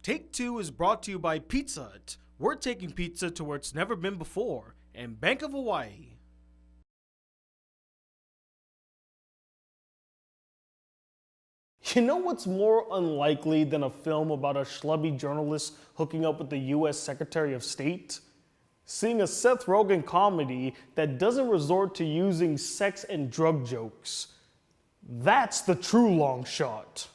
Take Two is brought to you by Pizza Hut. We're taking pizza to where it's never been before, and Bank of Hawaii. You know what's more unlikely than a film about a schlubby journalist hooking up with the US Secretary of State? Seeing a Seth Rogen comedy that doesn't resort to using sex and drug jokes. That's the true long shot.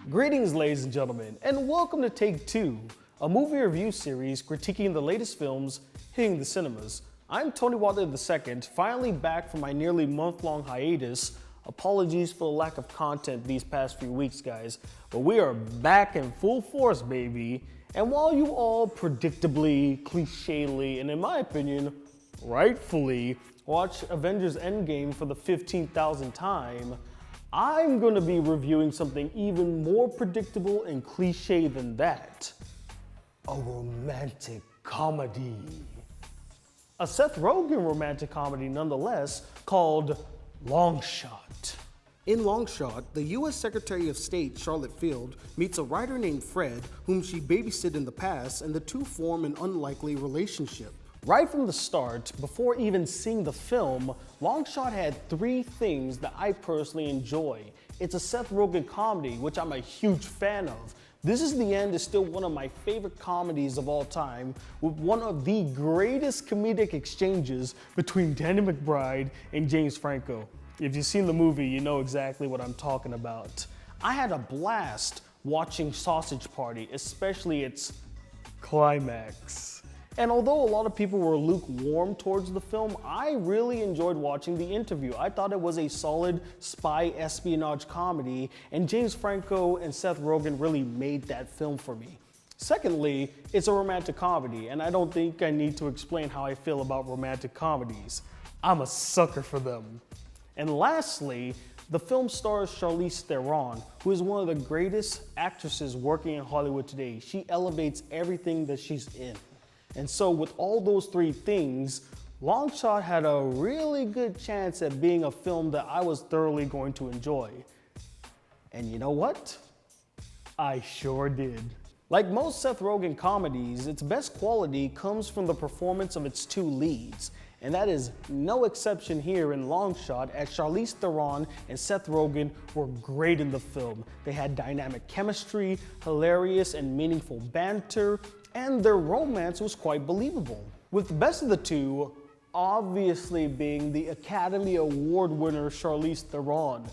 Greetings, ladies and gentlemen, and welcome to Take Two, a movie review series critiquing the latest films hitting the cinemas. I'm Tony Whatley II, finally back from my nearly month-long hiatus. Apologies for the lack of content these past few weeks, guys, but we are back in full force, baby. And while you all predictably, clichély, and in my opinion, rightfully, watch Avengers Endgame for the 15,000th time, I'm gonna be reviewing something even more predictable and cliche than that. A romantic comedy. A Seth Rogen romantic comedy nonetheless, called Long Shot. In Long Shot, the U.S. Secretary of State, Charlotte Field, meets a writer named Fred, whom she babysat in the past, and the two form an unlikely relationship. Right from the start, before even seeing the film, Long Shot had three things that I personally enjoy. It's a Seth Rogen comedy, which I'm a huge fan of. This Is the End is still one of my favorite comedies of all time, with one of the greatest comedic exchanges between Danny McBride and James Franco. If you've seen the movie, you know exactly what I'm talking about. I had a blast watching Sausage Party, especially its climax. And although a lot of people were lukewarm towards the film, I really enjoyed watching The Interview. I thought it was a solid spy espionage comedy, and James Franco and Seth Rogen really made that film for me. Secondly, it's a romantic comedy, and I don't think I need to explain how I feel about romantic comedies. I'm a sucker for them. And lastly, the film stars Charlize Theron, who is one of the greatest actresses working in Hollywood today. She elevates everything that she's in. And so with all those three things, Long Shot had a really good chance at being a film that I was thoroughly going to enjoy. And you know what? I sure did. Like most Seth Rogen comedies, its best quality comes from the performance of its two leads. And that is no exception here in Long Shot, as Charlize Theron and Seth Rogen were great in the film. They had dynamic chemistry, hilarious and meaningful banter, and their romance was quite believable. With the best of the two, obviously being the Academy Award winner Charlize Theron.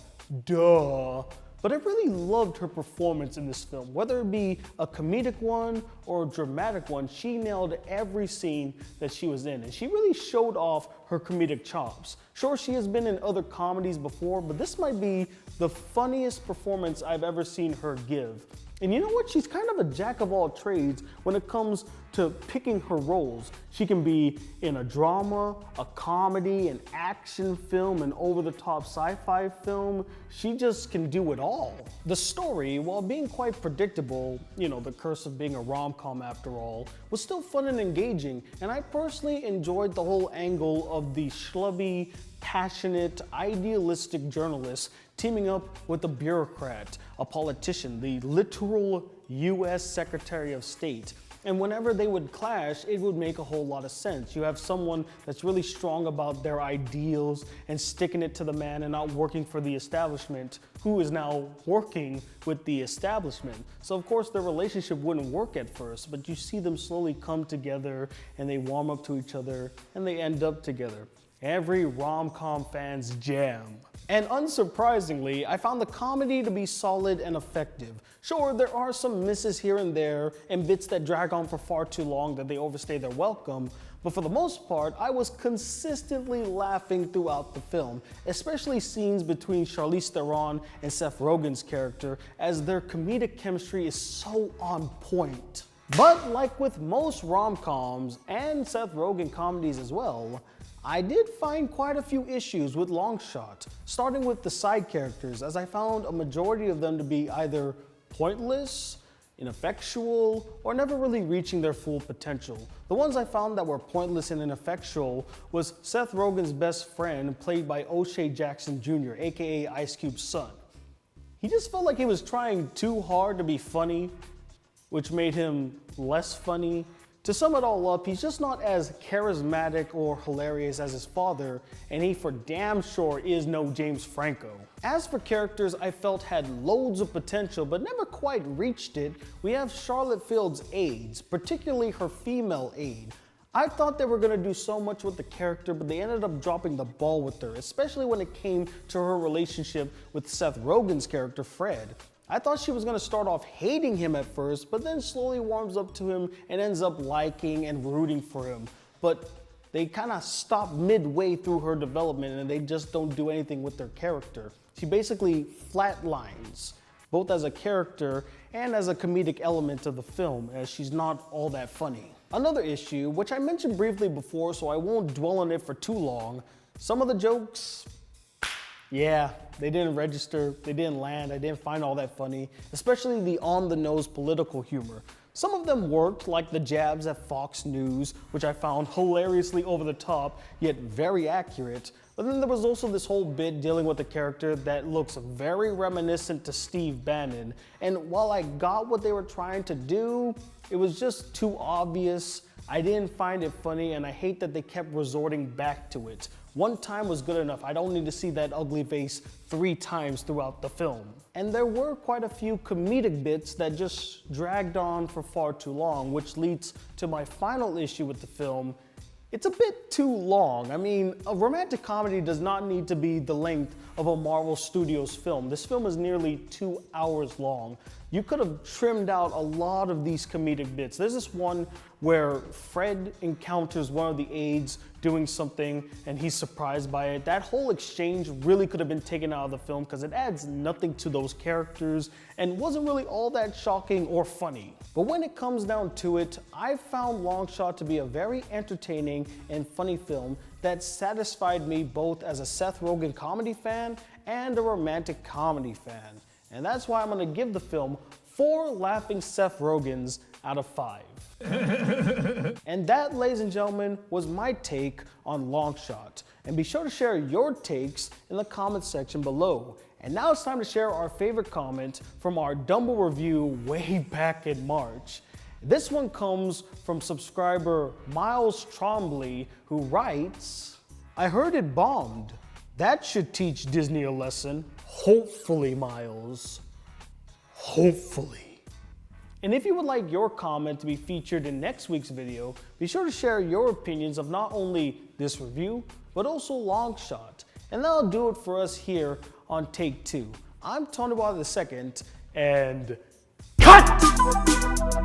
Duh. But I really loved her performance in this film. Whether it be a comedic one or a dramatic one, she nailed every scene that she was in, and she really showed off her comedic chops. Sure, she has been in other comedies before, but this might be the funniest performance I've ever seen her give. And you know what? She's kind of a jack of all trades when it comes to picking her roles. She can be in a drama, a comedy, an action film, an over-the-top sci-fi film. She just can do it all. The story, while being quite predictable, you know, the curse of being a rom-com after all, was still fun and engaging. And I personally enjoyed the whole angle of the schlubby, passionate, idealistic journalist teaming up with a bureaucrat, a politician, the literal US Secretary of State. And whenever they would clash, it would make a whole lot of sense. You have someone that's really strong about their ideals and sticking it to the man and not working for the establishment, who is now working with the establishment. So of course their relationship wouldn't work at first, but you see them slowly come together and they warm up to each other and they end up together. Every rom-com fan's jam. And unsurprisingly, I found the comedy to be solid and effective. Sure, there are some misses here and there and bits that drag on for far too long that they overstay their welcome, but for the most part, I was consistently laughing throughout the film, especially scenes between Charlize Theron and Seth Rogen's character, as their comedic chemistry is so on point. But like with most rom-coms and Seth Rogen comedies as well, I did find quite a few issues with Long Shot, starting with the side characters, as I found a majority of them to be either pointless, ineffectual, or never really reaching their full potential. The ones I found that were pointless and ineffectual was Seth Rogen's best friend, played by O'Shea Jackson Jr., aka Ice Cube's son. He just felt like he was trying too hard to be funny, which made him less funny. To sum it all up, he's just not as charismatic or hilarious as his father, and he for damn sure is no James Franco. As for characters I felt had loads of potential but never quite reached it, we have Charlotte Field's aides, particularly her female aide. I thought they were going to do so much with the character, but they ended up dropping the ball with her, especially when it came to her relationship with Seth Rogen's character, Fred. I thought she was going to start off hating him at first, but then slowly warms up to him and ends up liking and rooting for him. But they kind of stop midway through her development and they just don't do anything with their character. She basically flatlines, both as a character and as a comedic element of the film, as she's not all that funny. Another issue, which I mentioned briefly before, so I won't dwell on it for too long, some of the jokes, yeah, they didn't register, they didn't land, I didn't find all that funny, especially the on-the-nose political humor. Some of them worked, like the jabs at Fox News, which I found hilariously over the top, yet very accurate. But then there was also this whole bit dealing with a character that looks very reminiscent to Steve Bannon. And while I got what they were trying to do, it was just too obvious. I didn't find it funny, and I hate that they kept resorting back to it. One time was good enough. I don't need to see that ugly face 3 times throughout the film. And there were quite a few comedic bits that just dragged on for far too long, which leads to my final issue with the film. It's a bit too long. I mean, a romantic comedy does not need to be the length of a Marvel Studios film. This film is nearly 2 hours long. You could have trimmed out a lot of these comedic bits. There's this one where Fred encounters one of the aides doing something and he's surprised by it. That whole exchange really could have been taken out of the film because it adds nothing to those characters and wasn't really all that shocking or funny. But when it comes down to it, I found Longshot to be a very entertaining and funny film that satisfied me both as a Seth Rogen comedy fan and a romantic comedy fan. And that's why I'm gonna give the film 4 laughing Seth Rogens out of 5. And that, ladies and gentlemen, was my take on Longshot. And be sure to share your takes in the comment section below. And now it's time to share our favorite comment from our Dumbo review way back in March. This one comes from subscriber Miles Trombley, who writes, "I heard it bombed. That should teach Disney a lesson. Hopefully, Miles. Hopefully." And if you would like your comment to be featured in next week's video, be sure to share your opinions of not only this review, but also Longshot. And that'll do it for us here on Take 2. I'm Tony Whatley II, and cut!